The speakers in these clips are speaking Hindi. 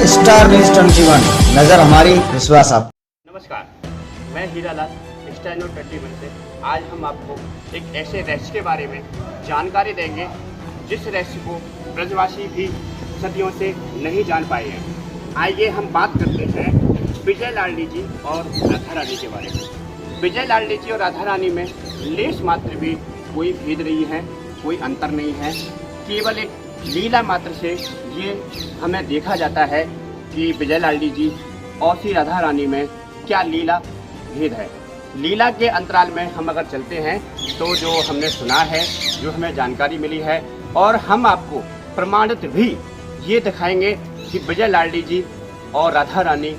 स्टार न्यूज 21 नजर हमारी विश्वास आप। नमस्कार, मैं हीरालाल स्टार न्यूज 21 से। आज हम आपको एक ऐसे रहस्य के बारे में जानकारी देंगे जिस रहस्य को ब्रजवासी भी सदियों से नहीं जान पाए हैं। आइए हम बात करते हैं विजय लाडली जी और राधा रानी के बारे में। विजय लाडली जी और राधा रानी में लेश मात्र भी कोई भेद नहीं है, कोई अंतर नहीं है। केवल एक लीला मात्र से ये हमें देखा जाता है कि विजय लाडली जी और श्री राधा रानी में क्या लीला भेद है। लीला के अंतराल में हम अगर चलते हैं तो जो हमने सुना है, जो हमें जानकारी मिली है, और हम आपको प्रमाणित भी ये दिखाएंगे कि विजय लाडली जी और राधा रानी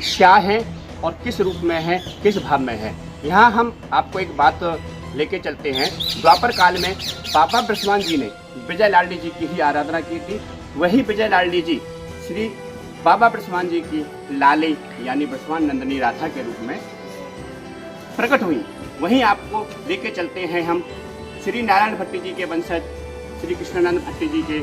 क्या हैं और किस रूप में हैं, किस भाव में हैं। यहाँ हम आपको एक बात लेके चलते हैं। द्वापर काल में बाबा ब्रह्मन जी ने विजय लाडली जी की ही आराधना की थी। वही विजय लाडली जी श्री बाबा ब्रह्मन जी की लाली यानी ब्रह्मन नंदिनी राधा के रूप में प्रकट हुई। वहीं आपको लेके चलते हैं हम श्री नारायण भट्टी जी के वंशज श्री कृष्णानंद भट्टी जी के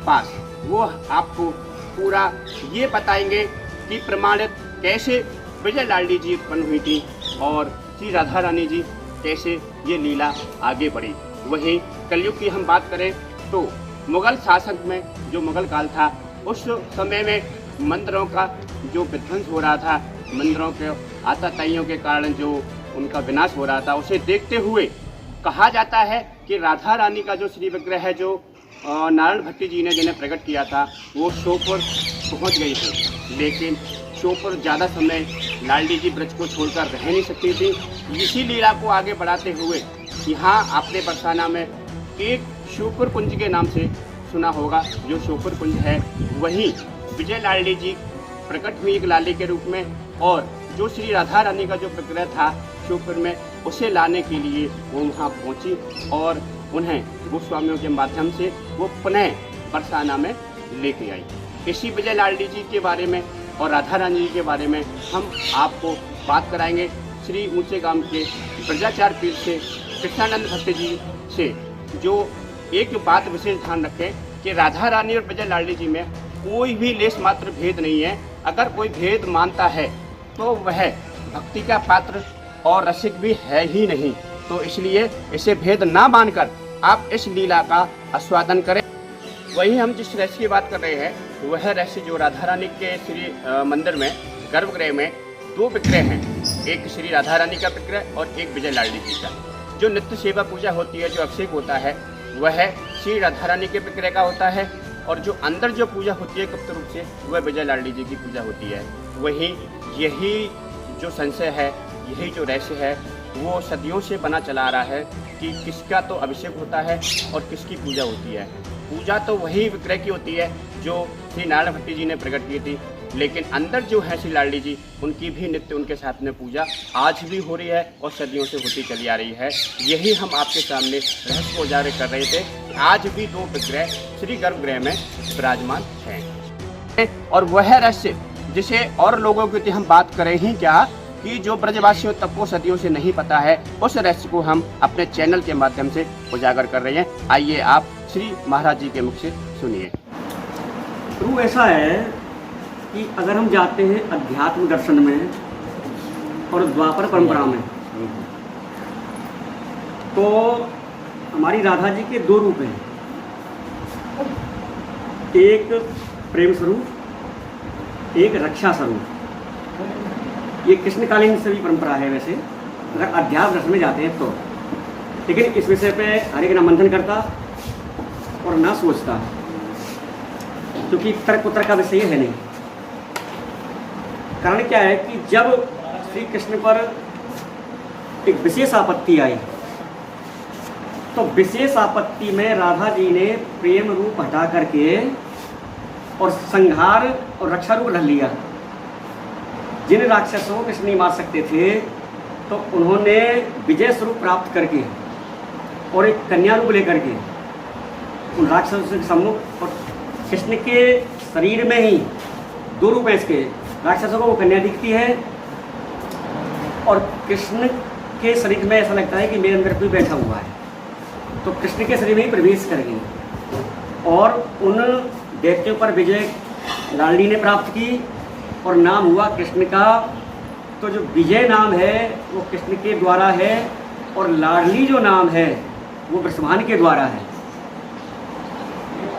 पास। वो आपको पूरा ये बताएंगे कि प्रमाणित कैसे विजय लाडली जी उत्पन्न हुई थी और श्री राधा रानी जी कैसे ये लीला आगे बढ़ी। वहीं कलयुग की हम बात करें तो मुगल शासन में जो मुगल काल था, उस समय में मंदिरों का जो विध्वंस हो रहा था, मंदिरों के आताताइयों के कारण जो उनका विनाश हो रहा था, उसे देखते हुए कहा जाता है कि राधा रानी का जो श्री विग्रह है, जो नारायण भट्टी जी ने जिन्हें प्रकट किया था, वो श्योपुर पहुंच गई थी। लेकिन श्योपुर ज़्यादा समय लाडली जी ब्रज को छोड़कर रह नहीं सकती थी। इसी लीला को आगे बढ़ाते हुए यहाँ आपने बरसाना में एक श्योपुर कुंज के नाम से सुना होगा। जो श्योपुर कुंज है, वहीं विजय लाडली जी प्रकट हुई एक लाली के रूप में, और जो श्री राधा रानी का जो विग्रह था श्योपुर में, उसे लाने के लिए वो वहाँ पहुँची और उन्हें गोस्वामियों के माध्यम से वो पुनः बरसाना में लेके आई। इसी विजय लाडली जी के बारे में और राधा रानी जी के बारे में हम आपको बात कराएंगे श्री ऊंचे गांव के ब्रजाचार्य पीर से कृष्णानंद भट्टी जी से। जो एक बात विशेष ध्यान रखें कि राधा रानी और विजय लाडली जी में कोई भी लेश मात्र भेद नहीं है। अगर कोई भेद मानता है तो वह भक्ति का पात्र और रसिक भी है ही नहीं। तो इसलिए इसे भेद ना मानकर आप इस लीला का आस्वादन करें। वहीं हम जिस रहस्य की बात कर रहे हैं, वह रहस्य जो राधा रानी के श्री मंदिर में गर्भगृह में दो विग्रह हैं, एक श्री राधा रानी का विग्रह और एक विजय लाडली जी का। जो नित्य सेवा पूजा होती है, जो अभिषेक होता है, वह श्री राधा रानी के विग्रह का होता है, और जो अंदर जो पूजा होती है गुप्त रूप से, वह विजय लाडली जी की पूजा होती है। वहीं यही जो संशय है, यही जो रहस्य है, वो सदियों से बना चला आ रहा है कि किसका तो अभिषेक होता है और किसकी पूजा होती है। पूजा तो वही विग्रह की होती है जो श्री नारायण भट्टी जी ने प्रकट की थी, लेकिन अंदर जो है श्री लाडली जी, उनकी भी नित्य उनके साथ में पूजा आज भी हो रही है और सदियों से होती चली आ रही है। यही हम आपके सामने रहस्य को उजागर कर रहे थे। आज भी दो विग्रह श्री गर्भगृह में विराजमान हैं, और वह रहस्य जिसे और लोगों की हम बात करें ही क्या, कि जो ब्रजवासियों तक को सदियों से नहीं पता है, उस रहस्य को हम अपने चैनल के माध्यम से उजागर कर रहे हैं। आइए आप श्री महाराज जी के मुख से सुनिए। तो ऐसा है कि अगर हम जाते हैं अध्यात्म दर्शन में और द्वापर परंपरा में, तो हमारी राधा जी के दो रूप हैं, एक प्रेम स्वरूप, एक रक्षा स्वरूप। ये कृष्णकालीन सभी परंपरा है वैसे, अगर अध्यात्म दर्शन में जाते हैं तो। लेकिन इस विषय पे हर एक ना मंथन करता और ना सोचता, क्योंकि तर्क उत्तर का विषय है नहीं। कारण क्या है कि जब श्री कृष्ण पर एक विशेष आपत्ति आई, तो विशेष आपत्ति में राधा जी ने प्रेम रूप हटा करके और संहार और रक्षा रूप ढल लिया। जिन राक्षसों को कृष्ण नहीं मार सकते थे, तो उन्होंने विजय स्वरूप प्राप्त करके और एक कन्या रूप लेकर के उन राक्षसों के सम्मुख, और कृष्ण के शरीर में ही दो रूप है इसके। राक्षसों को वो कन्या दिखती है और कृष्ण के शरीर में ऐसा लगता है कि मेरे अंदर कोई बैठा हुआ है, तो कृष्ण के शरीर में ही प्रवेश कर गई और उन व्यक्तियों पर विजय लाडली ने प्राप्त की और नाम हुआ कृष्ण का। तो जो विजय नाम है वो कृष्ण के द्वारा है और लाडली जो नाम है वो वृषभान के द्वारा है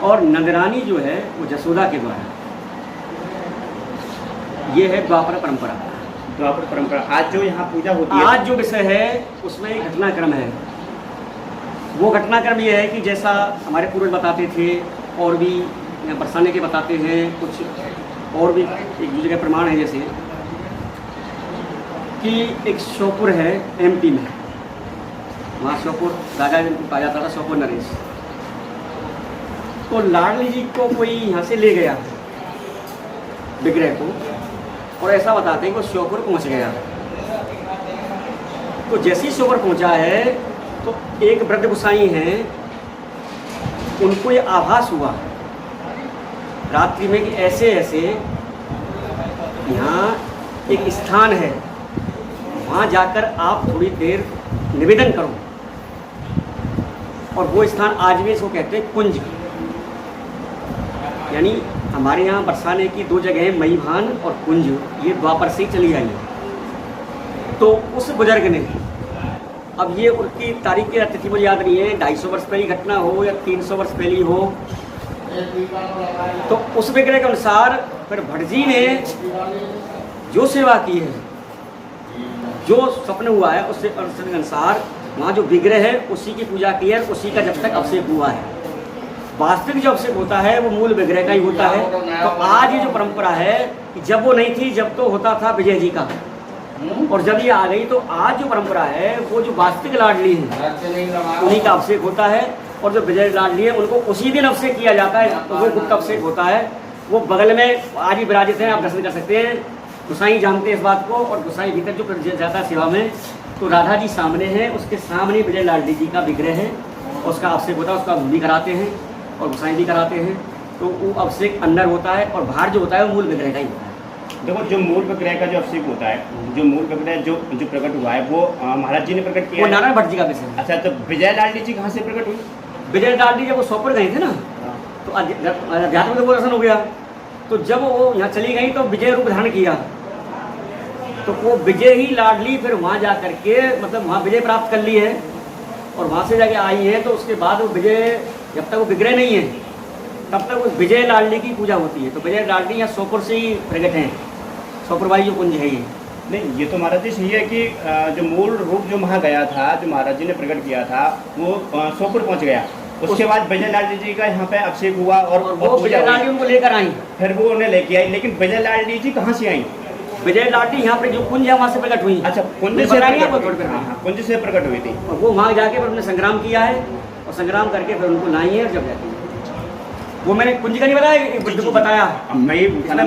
और नंदरानी जो है वो जसोदा के द्वारा है। ये है द्वापर परंपरा। द्वापर परंपरा। आज जो यहाँ पूजा होती है, आज जो विषय है उसमें एक घटनाक्रम है। वो घटनाक्रम ये है कि जैसा हमारे पूर्वज बताते थे और भी बरसाने के बताते हैं, कुछ और भी एक दूसरे का प्रमाण है, जैसे कि एक श्योपुर है एमपी में, वहाँ श्योपुर राजा जिनको कहा जाता था श्योपुर नरेश। तो लाडली जी को कोई यहाँ से ले गया विग्रह को और ऐसा बताते हैं कि वो श्योपुर पहुँच गया। तो जैसे ही श्योपुर पहुँचा है तो एक वृद्ध गोसाई हैं, उनको ये आभास हुआ रात्रि में कि ऐसे ऐसे यहाँ एक स्थान है, वहाँ जाकर आप थोड़ी देर निवेदन करो। और वो स्थान आज भी इसको कहते हैं कुंज। यानी हमारे यहाँ बरसाने की दो जगह हैं, मईभान और कुंज, ये द्वापर से ही चली आई है। तो उस बुजुर्ग ने, अब ये उनकी तारीख की तिथि मुझे याद नहीं है, 250 वर्ष पहली घटना हो या 300 वर्ष पहली हो, तो उस विग्रह के अनुसार फिर भट्ट जी ने जो सेवा की है, जो स्वप्न हुआ है, उससे अनुसार वहाँ जो विग्रह है उसी की पूजा की है, उसी का जब तक अभिषेक हुआ है। वास्तविक जो अभिषेक होता है वो मूल विग्रह का ही होता है। तो आज ये जो परंपरा है कि जब वो नहीं थी, जब तो होता था विजय जी का, और जब ये आ गई तो आज जो परंपरा है वो जो वास्तविक लाडली है उन्हीं का अभिषेक होता है। और जो विजय लाडली है उनको उसी दिन अभिषेक किया जाता है, तो वो गुप्त अभिषेक होता है। वो बगल में आज भी विराजित हैं, आप दर्शन कर सकते हैं। गोसाई जानते हैं इस बात को, और गोसाई भीतर जो जाता है सेवा में, तो राधा जी सामने हैं, उसके सामने विजय लाडली जी का विग्रह है, उसका अभिषेक होता है, उसका भी कराते हैं और गोसाई भी कराते हैं। तो वो अभिषेक अंदर होता है और बाहर जो होता है वो मूल विग्रह का ही होता है। देखो, जो मूल विग्रह का जो अभिषेक होता है, जो मूल विग्रह जो प्रकट हुआ है वो महाराज जी ने प्रकट किया वो है। नारायण भट्ट जी का विषय है। अच्छा, तो विजय लाडली जी कहाँ से प्रकट हुई? विजय लाडली जब वो श्योपुर गए थे ना, तो अध्यात्म का दर्शन हो गया। तो जब वो यहाँ चली गई तो विजय रूप धारण किया, तो वो विजय ही लाडली फिर वहाँ जा करके, मतलब वहाँ विजय प्राप्त कर ली है और वहाँ से जाके आई है। तो उसके बाद वो विजय, जब तक वो विग्रह नहीं है तब तक उस विजय लाडली की पूजा होती है। तो विजय लाडली यहाँ श्योपुर से ही प्रकट हैं, श्योपुर वाली जो कुंज है ये। नहीं, ये तो महाराज जी सही है कि जो मूल रूप जो वहाँ गया था, जो महाराज जी ने प्रकट किया था, वो श्योपुर पहुँच गया। उसके बाद विजय लाडली जी का यहाँ पे अभिषेक हुआ और वो विजय लाडली उनको लेकर आई, फिर वो उन्हें लेके आई। लेकिन विजय लाडली जी कहाँ से आई? विजय लाडली यहाँ पे जो कुंज है वहाँ से प्रकट हुई। अच्छा, कुंज से कुंज से प्रकट हुई थी। और वो वहाँ जाके फिर उन्होंने संग्राम किया है और संग्राम करके फिर उनको लाई है। और जब जाके वो मैंने कुंज का नहीं बताया, बुद्ध को बताया। मैं